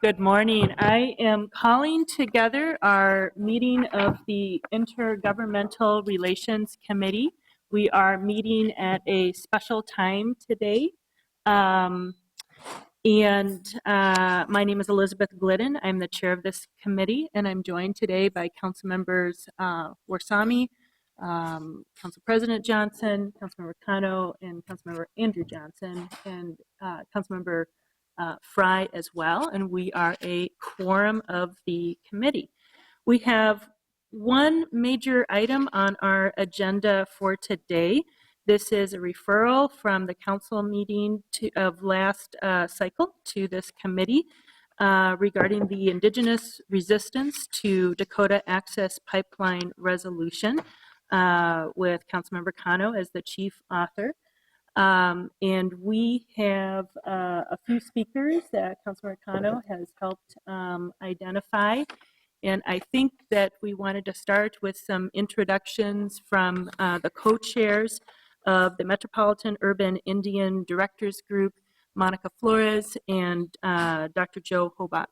Good morning. I am calling together our meeting of the Intergovernmental Relations Committee. We are meeting at a special time today. My name is Elizabeth Glidden. I'm the chair of this committee, and I'm joined today by Council Members Warsami, Council President Johnson, Councilmember Cano, and Councilmember Andrew Johnson, and Councilmember Fry as well, and we are a quorum of the committee. We have one major item on our agenda for today. This is a referral from the council meeting of last cycle to this committee regarding the Indigenous resistance to Dakota Access Pipeline resolution with Councilmember Cano as the chief author. And we have a few speakers that Councilmember Cano has helped identify. And I think that we wanted to start with some introductions from the co-chairs of the Metropolitan Urban Indian Directors Group, Monica Flores and Dr. Joe Hobart.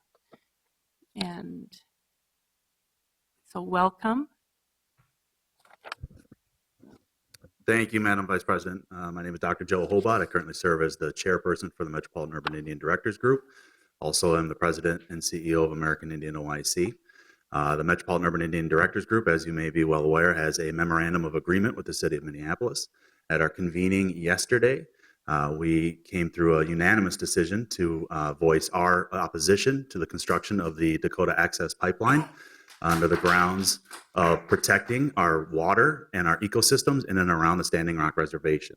And so welcome. Thank you, Madam Vice President. My name is Dr. Joe Hobart. I currently serve as the chairperson for the Metropolitan Urban Indian Directors Group. Also, I'm the president and CEO of American Indian OIC. The Metropolitan Urban Indian Directors Group, as you may be well aware, has a memorandum of agreement with the city of Minneapolis. At our convening yesterday, we came through a unanimous decision to voice our opposition to the construction of the Dakota Access Pipeline under the grounds of protecting our water and our ecosystems in and around the Standing Rock Reservation.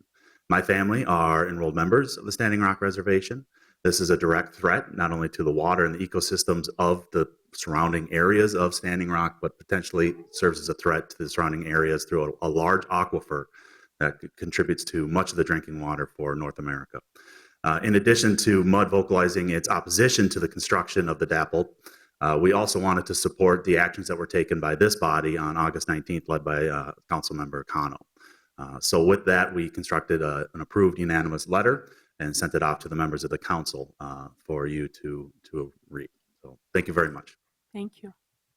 My family are enrolled members of the Standing Rock Reservation. This is a direct threat not only to the water and the ecosystems of the surrounding areas of Standing Rock, but potentially serves as a threat to the surrounding areas through a large aquifer that contributes to much of the drinking water for North America. In addition to MUD vocalizing its opposition to the construction of the DAPL, we also wanted to support the actions that were taken by this body on August 19th, led by Councilmember Cano. So with that, we constructed an approved unanimous letter and sent it off to the members of the council for you to read. So thank you very much. Thank you.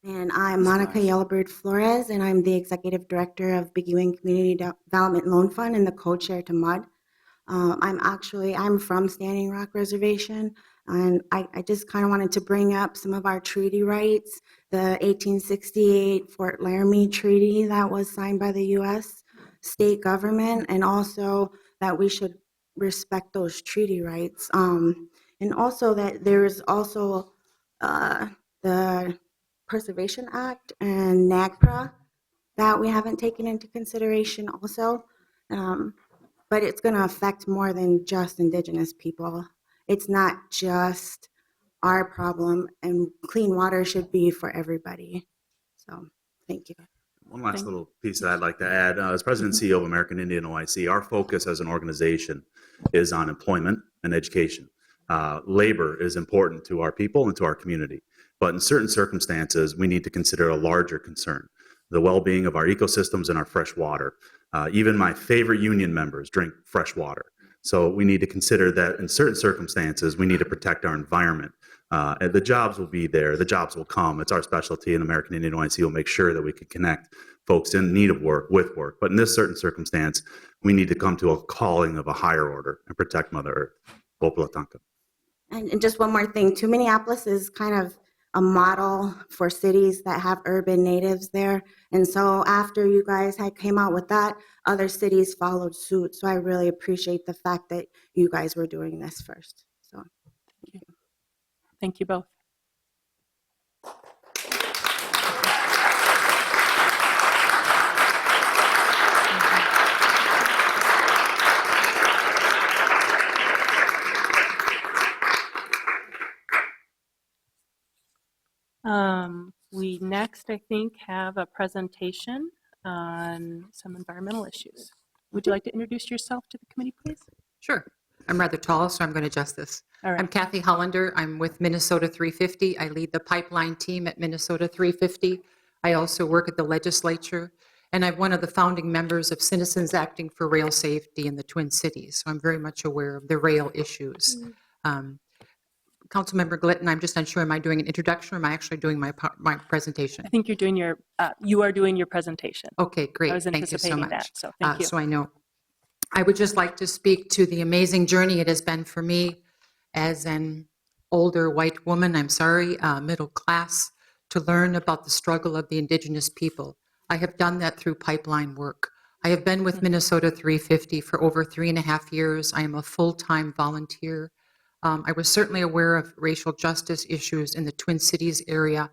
And I'm Monica Yellowbird Flores, and I'm the Executive Director of Big Ewing Community Development Loan Fund and the co-chair to MUD. I'm from Standing Rock Reservation, and I just kind of wanted to bring up some of our treaty rights, the 1868 Fort Laramie Treaty that was signed by the U.S. state government, and also that we should respect those treaty rights. And also that there's also the Preservation Act and NAGPRA that we haven't taken into consideration also. But it's going to affect more than just Indigenous people. It's not just our problem, and clean water should be for everybody. So, thank you. One last little piece that I'd like to add. As President and CEO of American Indian OIC, our focus as an organization is on employment and education. Labor is important to our people and to our community, but in certain circumstances, we need to consider a larger concern, the well-being of our ecosystems and our fresh water. Even my favorite union members drink fresh water. So we need to consider that in certain circumstances, we need to protect our environment. And the jobs will be there. The jobs will come. It's our specialty, and American Indian OIC will make sure that we can connect folks in need of work with work. But in this certain circumstance, we need to come to a calling of a higher order and protect Mother Earth. Opalatanka. And just one more thing, too, Minneapolis is kind of a model for cities that have urban natives there. And so after you guys came out with that, other cities followed suit. So I really appreciate the fact that you guys were doing this first. So thank you. Thank you both. We next, I think, have a presentation on some environmental issues. Would you like to introduce yourself to the committee, please? Sure. I'm rather tall, so I'm going to adjust this. All right. I'm Kathy Hollander. I'm with Minnesota 350. I lead the pipeline team at Minnesota 350. I also work at the legislature, and I'm one of the founding members of Citizens Acting for Rail Safety in the Twin Cities, so I'm very much aware of the rail issues. Councilmember Glidden, I'm just unsure, am I doing an introduction or am I actually doing my presentation? I think you're doing you are doing your presentation. Okay, great. I was Thank you so anticipating much. that, so thank you. So I know. I would just like to speak to the amazing journey it has been for me as an older white woman, I'm sorry, middle class, to learn about the struggle of the Indigenous people. I have done that through pipeline work. I have been with Minnesota 350 for over 3.5 years. I am a full-time volunteer. I was certainly aware of racial justice issues in the Twin Cities area,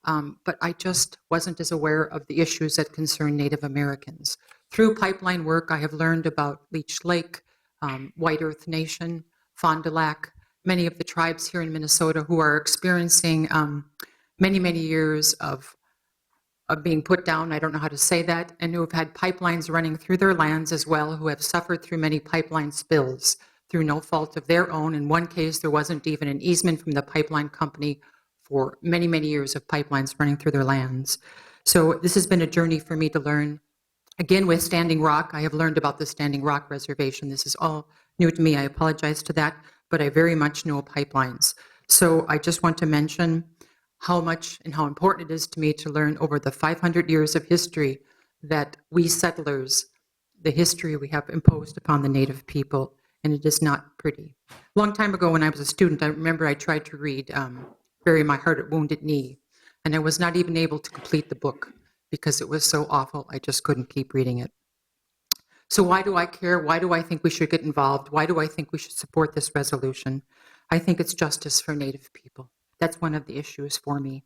but I just wasn't as aware of the issues that concern Native Americans. Through pipeline work, I have learned about Leech Lake, White Earth Nation, Fond du Lac, many of the tribes here in Minnesota who are experiencing many, many years of being put down, I don't know how to say that, and who have had pipelines running through their lands as well, who have suffered through many pipeline spills through no fault of their own. In one case, there wasn't even an easement from the pipeline company for many, many years of pipelines running through their lands. So this has been a journey for me to learn. Again, with Standing Rock, I have learned about the Standing Rock Reservation. This is all new to me. I apologize to that, but I very much know pipelines. So I just want to mention how much and how important it is to me to learn over the 500 years of history that we settlers, the history we have imposed upon the Native people, and it is not pretty. A long time ago when I was a student, I remember I tried to read Bury My Heart at Wounded Knee, and I was not even able to complete the book because it was so awful, I just couldn't keep reading it. So why do I care? Why do I think we should get involved? Why do I think we should support this resolution? I think it's justice for Native people. That's one of the issues for me.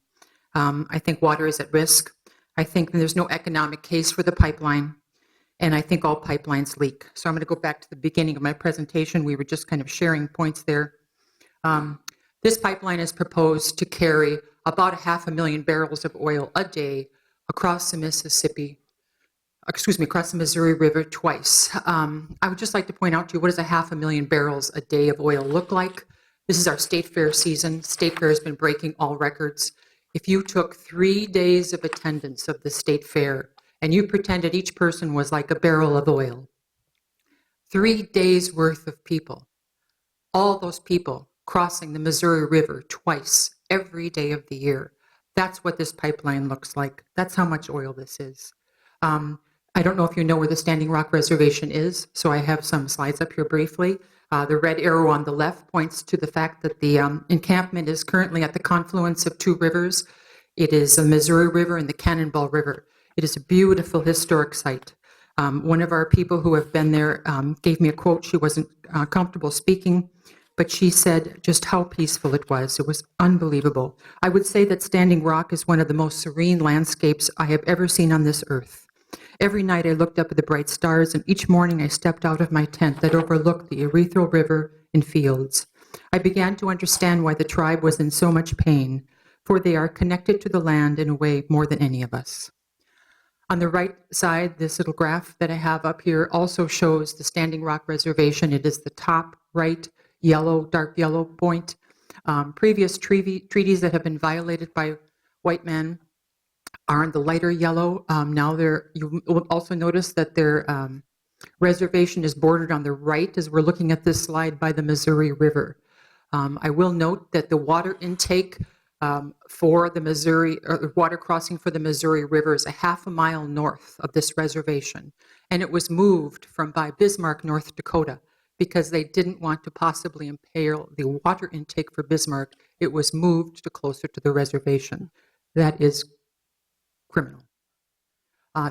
I think water is at risk. I think there's no economic case for the pipeline, and I think all pipelines leak. So I'm going to go back to the beginning of my presentation. We were just kind of sharing points there. This pipeline is proposed to carry about 500,000 barrels of oil a day across the across the Missouri River twice. I would just like to point out to you, what does 500,000 barrels a day of oil look like? This is our state fair season. State fair has been breaking all records. If you took 3 days of attendance of the state fair and you pretended each person was like a barrel of oil, 3 days worth of people, all those people crossing the Missouri River twice every day of the year, that's what this pipeline looks like. That's how much oil this is. I don't know if you know where the Standing Rock Reservation is, so I have some slides up here briefly. The red arrow on the left points to the fact that the encampment is currently at the confluence of two rivers. It is the Missouri River and the Cannonball River. It is a beautiful historic site. One of our people who have been there gave me a quote. She wasn't comfortable speaking, but she said just how peaceful it was. It was unbelievable. I would say that Standing Rock is one of the most serene landscapes I have ever seen on this earth. Every night I looked up at the bright stars, and each morning I stepped out of my tent that overlooked the Erythral River and fields. I began to understand why the tribe was in so much pain, for they are connected to the land in a way more than any of us. On the right side, this little graph that I have up here also shows the Standing Rock Reservation. It is the top right yellow, dark yellow point. Previous treaties that have been violated by white men are in the lighter yellow. Now you will also notice that their reservation is bordered on the right as we're looking at this slide by the Missouri River. I will note that the water intake for the Missouri, or water crossing for the Missouri River is 1/2 mile north of this reservation. And it was moved from by Bismarck, North Dakota, because they didn't want to possibly impale the water intake for Bismarck. It was moved to closer to the reservation. That is criminal.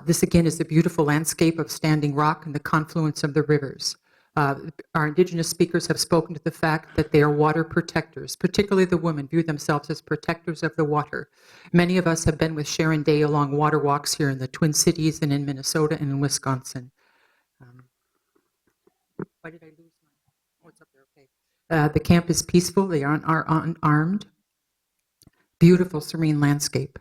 This again is the beautiful landscape of Standing Rock and the confluence of the rivers. Our Indigenous speakers have spoken to the fact that they are water protectors, particularly the women view themselves as protectors of the water. Many of us have been with Sharon Day along water walks here in the Twin Cities and in Minnesota and in Wisconsin. Why did I lose my, oh, it's up there, okay. The camp is peaceful, they are unarmed. Beautiful, serene landscape.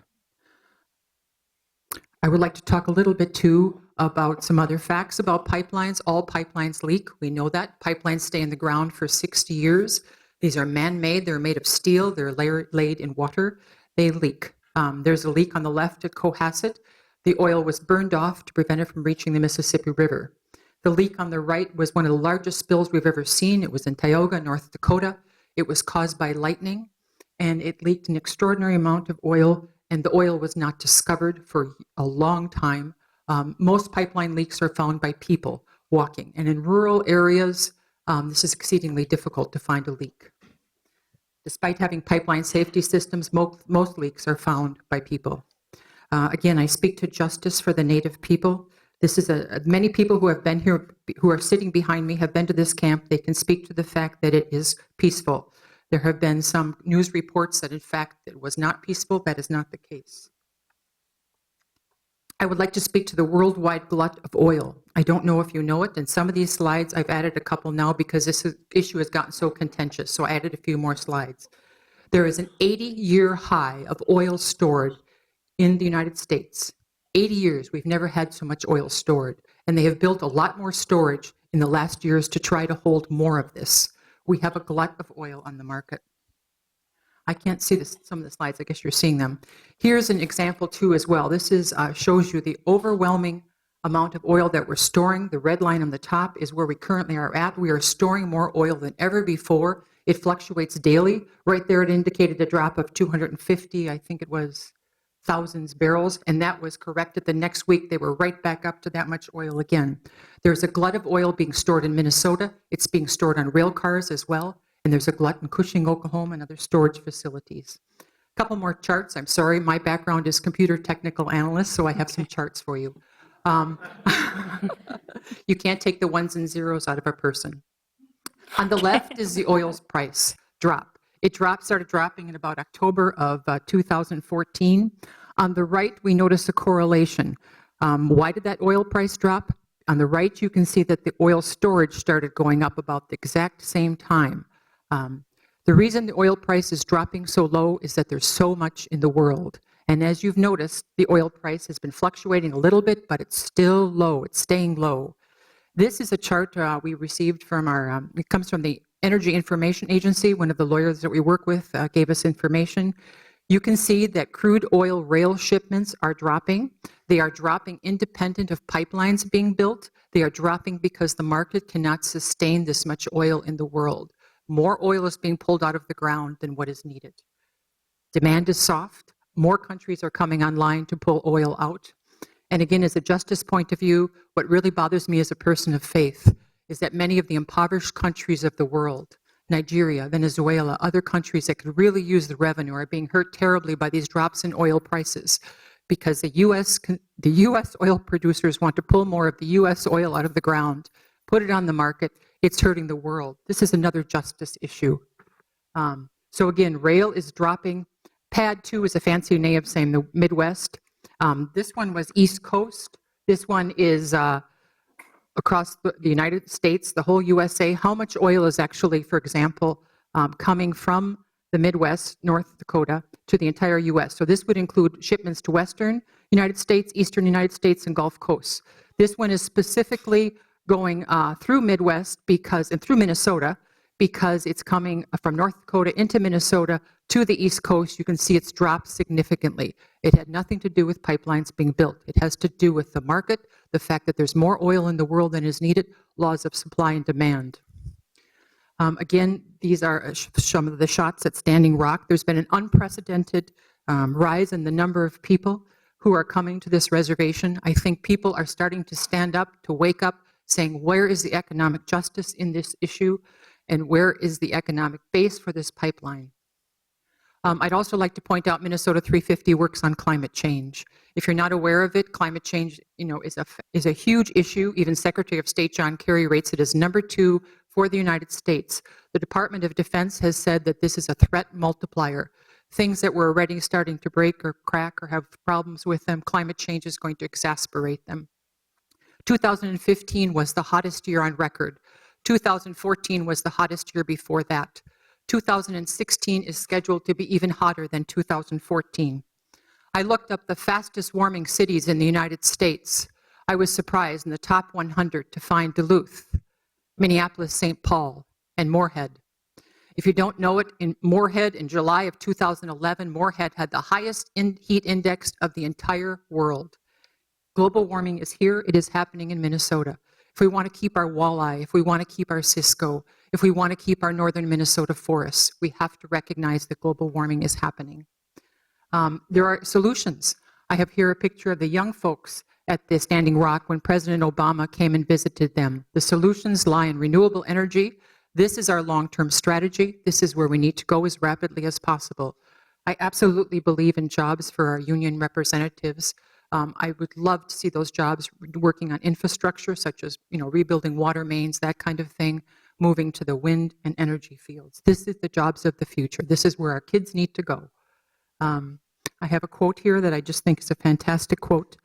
I would like to talk a little bit too about some other facts about pipelines. All pipelines leak. We know that. Pipelines stay in the ground for 60 years. These are man-made. They're made of steel. They're laid in water. They leak. There's a leak on the left at Cohasset. The oil was burned off to prevent it from reaching the Mississippi River. The leak on the right was one of the largest spills we've ever seen. It was in Tioga, North Dakota. It was caused by lightning, and it leaked an extraordinary amount of oil, and the oil was not discovered for a long time. Most pipeline leaks are found by people walking, and in rural areas, this is exceedingly difficult to find a leak. Despite having pipeline safety systems, most leaks are found by people. Again, I speak to justice for the Native people. This is many people who have been here, who are sitting behind me, have been to this camp. They can speak to the fact that it is peaceful. There have been some news reports that, in fact, it was not peaceful. That is not the case. I would like to speak to the worldwide glut of oil. I don't know if you know it, and some of these slides, I've added a couple now because this issue has gotten so contentious, so I added a few more slides. There is an 80-year high of oil stored in the United States. 80 years, we've never had so much oil stored, and they have built a lot more storage in the last years to try to hold more of this. We have a glut of oil on the market. I can't see some of the slides. I guess you're seeing them. Here's an example too as well. This is shows you the overwhelming amount of oil that we're storing. The red line on the top is where we currently are at. We are storing more oil than ever before. It fluctuates daily. Right there, it indicated a drop of 250, I think it was, thousands barrels, and that was corrected. The next week, they were right back up to that much oil again. There's a glut of oil being stored in Minnesota. It's being stored on rail cars as well. And there's a glut in Cushing, Oklahoma, and other storage facilities. A couple more charts. I'm sorry, my background is computer technical analyst, so I have some charts for you. You can't take the ones and zeros out of a person. On the left is the oil's price drop. It started dropping in about October of 2014. On the right, we notice a correlation. Why did that oil price drop? On the right, you can see that the oil storage started going up about the exact same time. The reason the oil price is dropping so low is that there's so much in the world. And as you've noticed, the oil price has been fluctuating a little bit, but it's still low. It's staying low. This is a chart we received from it comes from the Energy Information Agency. One of the lawyers that we work with gave us information. You can see that crude oil rail shipments are dropping. They are dropping independent of pipelines being built. They are dropping because the market cannot sustain this much oil in the world. More oil is being pulled out of the ground than what is needed. Demand is soft. More countries are coming online to pull oil out. And again, as a justice point of view, what really bothers me as a person of faith is that many of the impoverished countries of the world, Nigeria, Venezuela, other countries that could really use the revenue are being hurt terribly by these drops in oil prices because the U.S. oil producers want to pull more of the U.S. oil out of the ground, put it on the market. It's hurting the world. This is another justice issue. So again, rail is dropping. PAD 2 is a fancy name of saying the Midwest. This one was East Coast. This one is across the United States, the whole USA. How much oil is actually, for example, coming from the Midwest, North Dakota, to the entire U.S.? So this would include shipments to Western United States, Eastern United States, and Gulf Coast. This one is specifically going through Midwest and through Minnesota because it's coming from North Dakota into Minnesota to the East Coast. You can see it's dropped significantly. It had nothing to do with pipelines being built. It has to do with the market, the fact that there's more oil in the world than is needed, laws of supply and demand. Again, these are some of the shots at Standing Rock. There's been an unprecedented rise in the number of people who are coming to this reservation. I think people are starting to stand up, to wake up, saying, where is the economic justice in this issue, and where is the economic base for this pipeline? I'd also like to point out Minnesota 350 works on climate change. If you're not aware of it, climate change, is a huge issue. Even Secretary of State John Kerry rates it as #2 for the United States. The Department of Defense has said that this is a threat multiplier. Things that were already starting to break or crack or have problems with them, climate change is going to exacerbate them. 2015 was the hottest year on record. 2014 was the hottest year before that. 2016 is scheduled to be even hotter than 2014. I looked up the fastest warming cities in the United States. I was surprised in the top 100 to find Duluth, Minneapolis, St. Paul, and Moorhead. If you don't know it, in Moorhead in July of 2011, Moorhead had the highest heat index of the entire world. Global warming is here. It is happening in Minnesota. If we want to keep our walleye, if we want to keep our Cisco, If we want to keep our northern Minnesota forests, we have to recognize that global warming is happening. There are solutions. I have here a picture of the young folks at the Standing Rock when President Obama came and visited them. The solutions lie in renewable energy. This is our long-term strategy. This is where we need to go as rapidly as possible. I absolutely believe in jobs for our union representatives. I would love to see those jobs working on infrastructure, such as rebuilding water mains, that kind of thing, moving to the wind and energy fields. This is the jobs of the future. This is where our kids need to go. I have a quote here that I just think is a fantastic quote.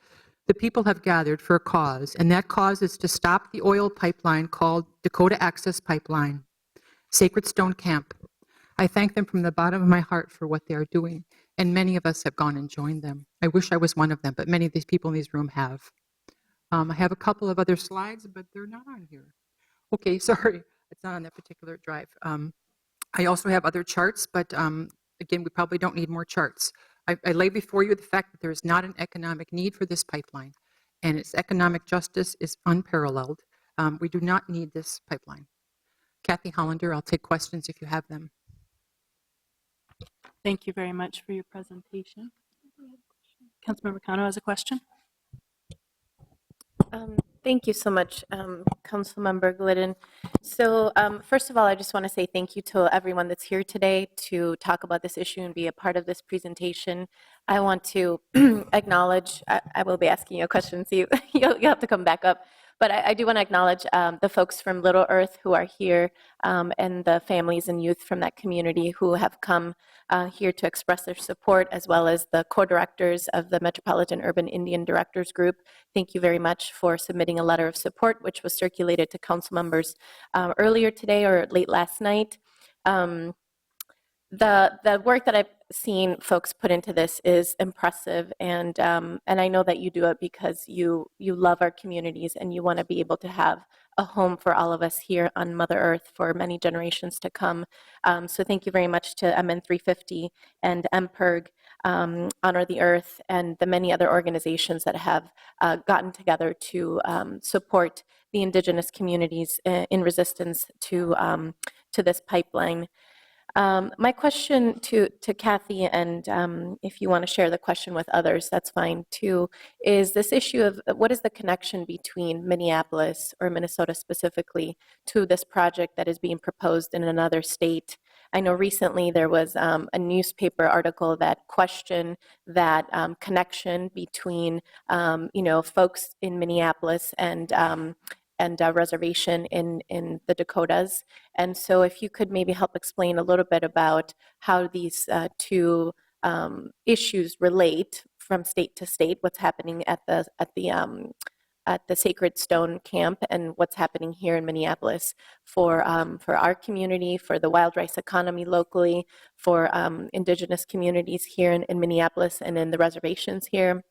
The people have gathered for a cause, and that cause is to stop the oil pipeline called Dakota Access Pipeline, Sacred Stone Camp. I thank them from the bottom of my heart for what they are doing, and many of us have gone and joined them. I wish I was one of them, but many of these people in this room have. I have a couple of other slides, but they're not on here. Okay, sorry, it's not on that particular drive. I also have other charts, but again, we probably don't need more charts. I lay before you the fact that there is not an economic need for this pipeline, and its economic justice is unparalleled. We do not need this pipeline. Kathy Hollander, I'll take questions if you have them. Thank you very much for your presentation. Councilmember Kano has a question. Thank you so much, Councilmember Glidden. So first of all, I just want to say thank you to everyone that's here today to talk about this issue and be a part of this presentation. I want to acknowledge, I will be asking you a question, so you'll have to come back up. But I do want to acknowledge the folks from Little Earth who are here and the families and youth from that community who have come here to express their support, as well as the co-directors of the Metropolitan Urban Indian Directors Group. Thank you very much for submitting a letter of support, which was circulated to council members earlier today or late last night. The work that I've seen folks put into this is impressive, and I know that you do it because you love our communities and you want to be able to have a home for all of us here on Mother Earth for many generations to come. So thank you very much to MN 350 and MPIRG, Honor the Earth, and the many other organizations that have gotten together to support the Indigenous communities in resistance to this pipeline. My question to Kathy, and if you want to share the question with others, that's fine too, is this issue of what is the connection between Minneapolis, or Minnesota specifically, to this project that is being proposed in another state? I know recently there was a newspaper article that questioned that connection between folks in Minneapolis and a reservation in the Dakotas. And so if you could maybe help explain a little bit about how these two issues relate from state to state, what's happening at the Sacred Stone Camp and what's happening here in Minneapolis for our community, for the wild rice economy locally, for Indigenous communities here in Minneapolis and in the reservations here.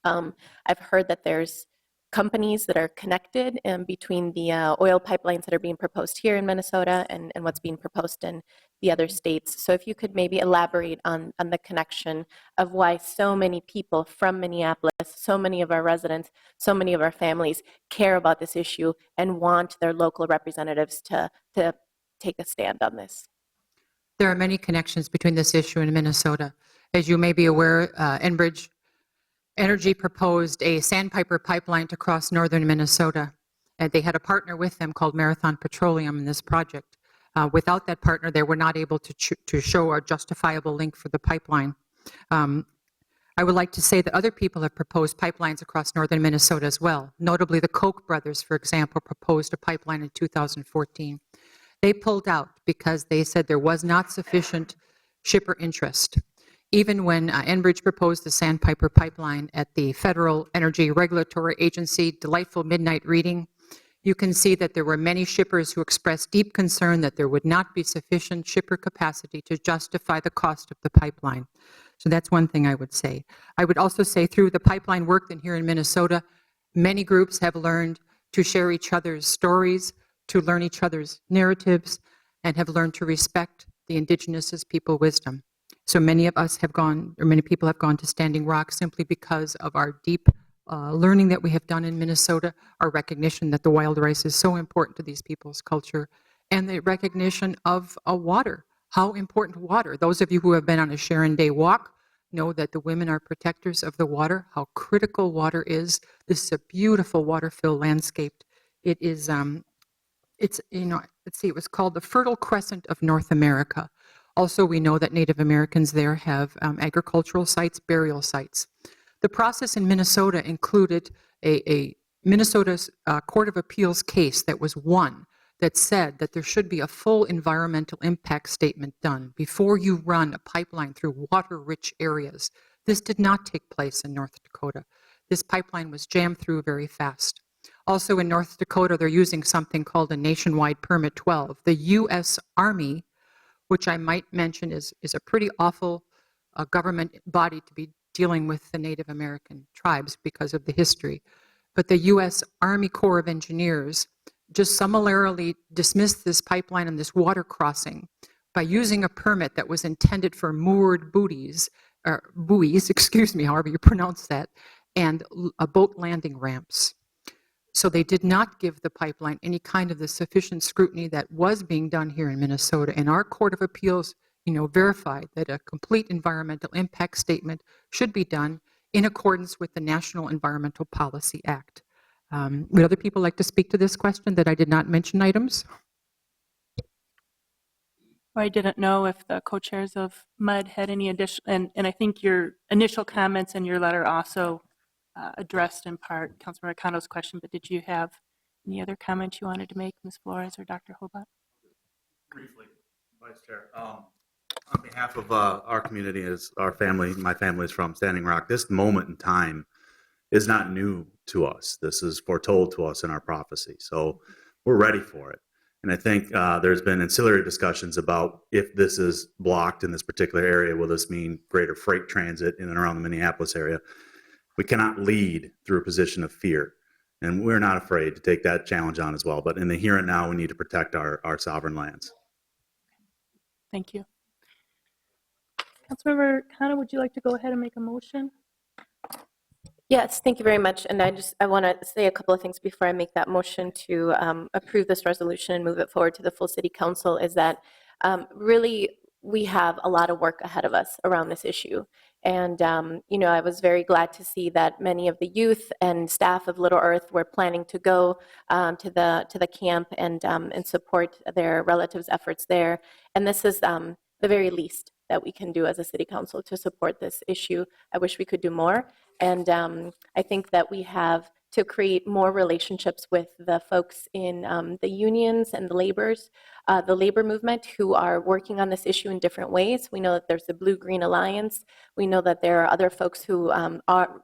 I've heard that there's companies that are connected between the oil pipelines that are being proposed here in Minnesota and what's being proposed in the other states. So if you could maybe elaborate on the connection of why so many people from Minneapolis, so many of our residents, so many of our families care about this issue and want their local representatives to take a stand on this. There are many connections between this issue and Minnesota. As you may be aware, Enbridge Energy proposed a sandpiper pipeline to cross northern Minnesota, and they had a partner with them called Marathon Petroleum in this project. Without that partner, they were not able to show a justifiable link for the pipeline. I would like to say that other people have proposed pipelines across northern Minnesota as well. Notably, the Koch brothers, for example, proposed a pipeline in 2014. They pulled out because they said there was not sufficient shipper interest. Even when Enbridge proposed the Sandpiper pipeline at the Federal Energy Regulatory Agency delightful midnight reading, you can see that there were many shippers who expressed deep concern that there would not be sufficient shipper capacity to justify the cost of the pipeline. So that's one thing I would say. I would also say through the pipeline work here in Minnesota, many groups have learned to share each other's stories, to learn each other's narratives, and have learned to respect the Indigenous people wisdom. So many of us have gone, or many people have gone to Standing Rock simply because of our deep learning that we have done in Minnesota, our recognition that the wild rice is so important to these people's culture, and the recognition of water, how important water. Those of you who have been on a Sharon Day walk know that the women are protectors of the water, how critical water is. This is a beautiful water-filled landscape. It is, it's, let's see, it was called the Fertile Crescent of North America. Also, we know that Native Americans there have agricultural sites, burial sites. The process in Minnesota included a Minnesota's Court of Appeals case that was won that said that there should be a full environmental impact statement done before you run a pipeline through water-rich areas. This did not take place in North Dakota. This pipeline was jammed through very fast. Also in North Dakota, they're using something called a Nationwide Permit 12. The U.S. Army, which I might mention is a pretty awful government body to be dealing with the Native American tribes because of the history. But the U.S. Army Corps of Engineers just summarily dismissed this pipeline and this water crossing by using a permit that was intended for moored buoys, excuse me, however you pronounce that, and boat landing ramps. So they did not give the pipeline any kind of the sufficient scrutiny that was being done here in Minnesota. And our Court of Appeals, verified that a complete environmental impact statement should be done in accordance with the National Environmental Policy Act. Would other people like to speak to this question that I did not mention items? I didn't know if the co-chairs of MUD had any additional, and I think your initial comments in your letter also addressed in part Councilmember Cano's question, but did you have any other comments you wanted to make, Ms. Flores or Dr. Hobart? Briefly, Vice Chair. On behalf of our community, as our family, my family is from Standing Rock, this moment in time is not new to us. This is foretold to us in our prophecy. So we're ready for it. And I think there's been ancillary discussions about if this is blocked in this particular area, will this mean greater freight transit in and around the Minneapolis area? We cannot lead through a position of fear. And we're not afraid to take that challenge on as well. But in the here and now, we need to protect our sovereign lands. Thank you. Councilmember Cano, would you like to go ahead and make a motion? Yes, thank you very much. And I want to say a couple of things before I make that motion to approve this resolution and move it forward to the full city council, is that really we have a lot of work ahead of us around this issue. And, I was very glad to see that many of the youth and staff of Little Earth were planning to go to the camp and support their relatives' efforts there. And this is the very least that we can do as a city council to support this issue. I wish we could do more. And I think that we have to create more relationships with the folks in the unions and the labor movement who are working on this issue in different ways. We know that there's the Blue-Green Alliance. We know that there are other folks who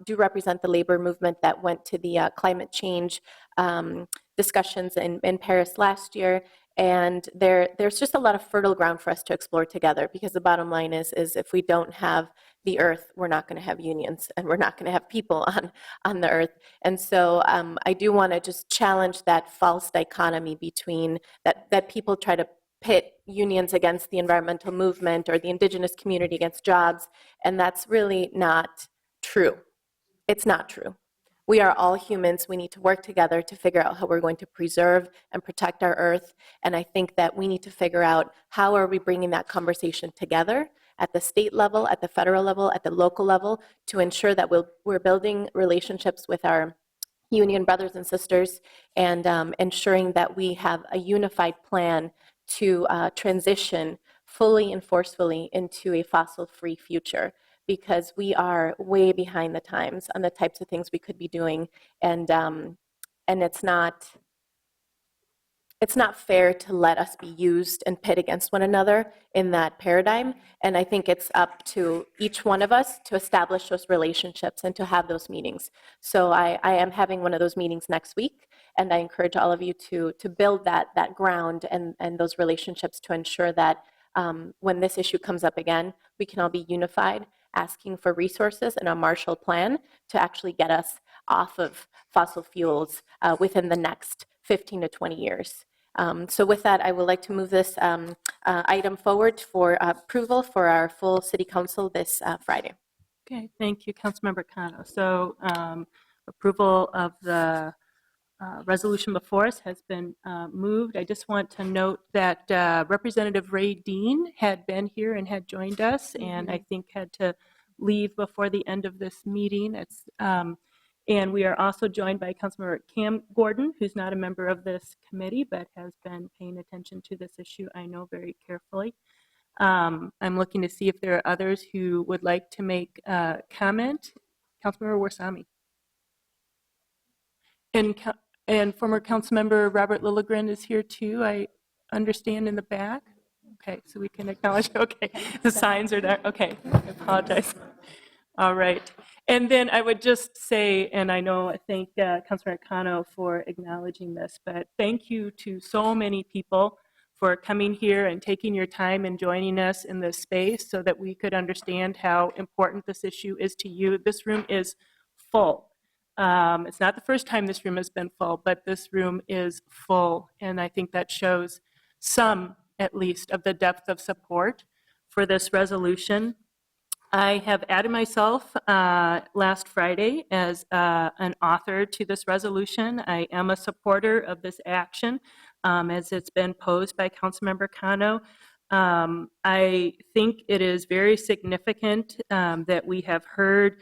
do represent the labor movement that went to the climate change discussions in Paris last year. And there's just a lot of fertile ground for us to explore together, because the bottom line is if we don't have the earth, we're not going to have unions, and we're not going to have people on the earth. And so I do want to just challenge that false dichotomy between that people try to pit unions against the environmental movement or the indigenous community against jobs, and that's really not true. It's not true. We are all humans. We need to work together to figure out how we're going to preserve and protect our earth. And I think that we need to figure out how are we bringing that conversation together at the state level, at the federal level, at the local level, to ensure that we're building relationships with our union brothers and sisters, and ensuring that we have a unified plan to transition fully and forcefully into a fossil-free future, because we are way behind the times on the types of things we could be doing, and it's not fair to let us be used and pit against one another in that paradigm. And I think it's up to each one of us to establish those relationships and to have those meetings. So I am having one of those meetings next week, and I encourage all of you to build that ground and those relationships to ensure that when this issue comes up again, we can all be unified, asking for resources and a Marshall Plan to actually get us off of fossil fuels within the next 15 to 20 years. So with that, I would like to move this item forward for approval for our full city council this Friday. Okay, thank you, Councilmember Cano. So approval of the resolution before us has been moved. I just want to note that Representative Ray Dean had been here and had joined us, and I think had to leave before the end of this meeting. And we are also joined by Councilmember Cam Gordon, who's not a member of this committee, but has been paying attention to this issue, I know, very carefully. I'm looking to see if there are others who would like to make comment. Councilmember Warsame. And former Councilmember Robert Lilligren is here too, I understand, in the back. Okay, so we can acknowledge, okay, the signs are there. Okay, I apologize. All right. And then I would just say, and I thank Councilor Cano for acknowledging this, but thank you to so many people for coming here and taking your time and joining us in this space so that we could understand how important this issue is to you. This room is full. It's not the first time this room has been full, but this room is full, and I think that shows some, at least, of the depth of support for this resolution. I have added myself last Friday as an author to this resolution. I am a supporter of this action as it's been posed by Councilmember Cano. I think it is very significant that we have heard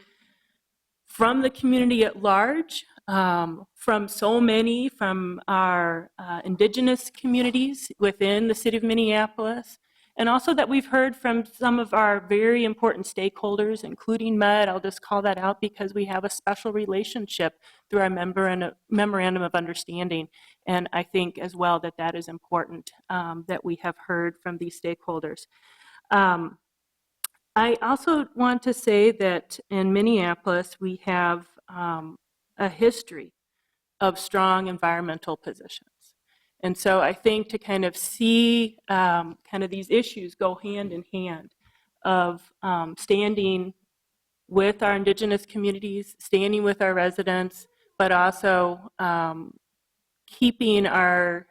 from the community at large, from so many, from our Indigenous communities within the city of Minneapolis, and also that we've heard from some of our very important stakeholders, including MUD. I'll just call that out because we have a special relationship through our memorandum of understanding. And I think as well that that is important, that we have heard from these stakeholders. I also want to say that in Minneapolis, we have a history of strong environmental positions. And so I think to kind of see kind of these issues go hand in hand of standing with our Indigenous communities, standing with our residents, but also keeping our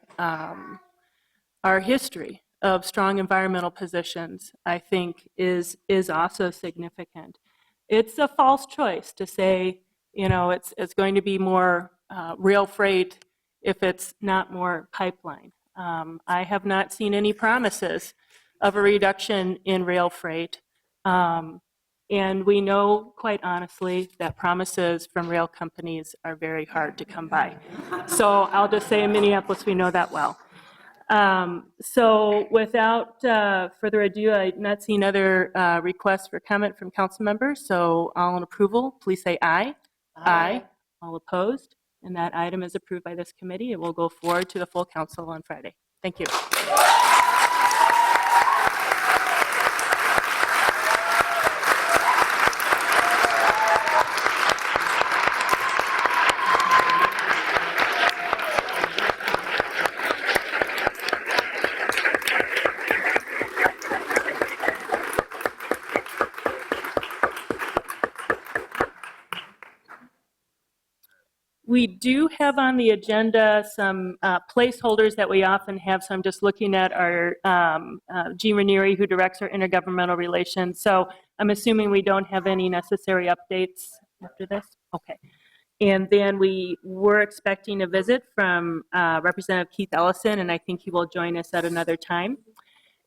history of strong environmental positions, I think is also significant. It's a false choice to say, it's going to be more rail freight if it's not more pipeline. I have not seen any promises of a reduction in rail freight. And we know, quite honestly, that promises from rail companies are very hard to come by. So I'll just say in Minneapolis, we know that well. So without further ado, I've not seen other requests for comment from council members. So all in approval, please say aye. Aye. All opposed? And that item is approved by this committee. It will go forward to the full council on Friday. Thank you. We do have on the agenda some placeholders that we often have, so I'm just looking at our Jean Ranieri, who directs our intergovernmental relations. So I'm assuming we don't have any necessary updates after this? Okay. And then we were expecting a visit from Representative Keith Ellison, and I think he will join us at another time.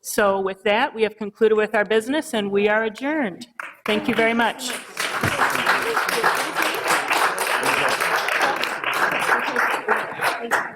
So with that, we have concluded with our business, and we are adjourned. Thank you very much. Thank you.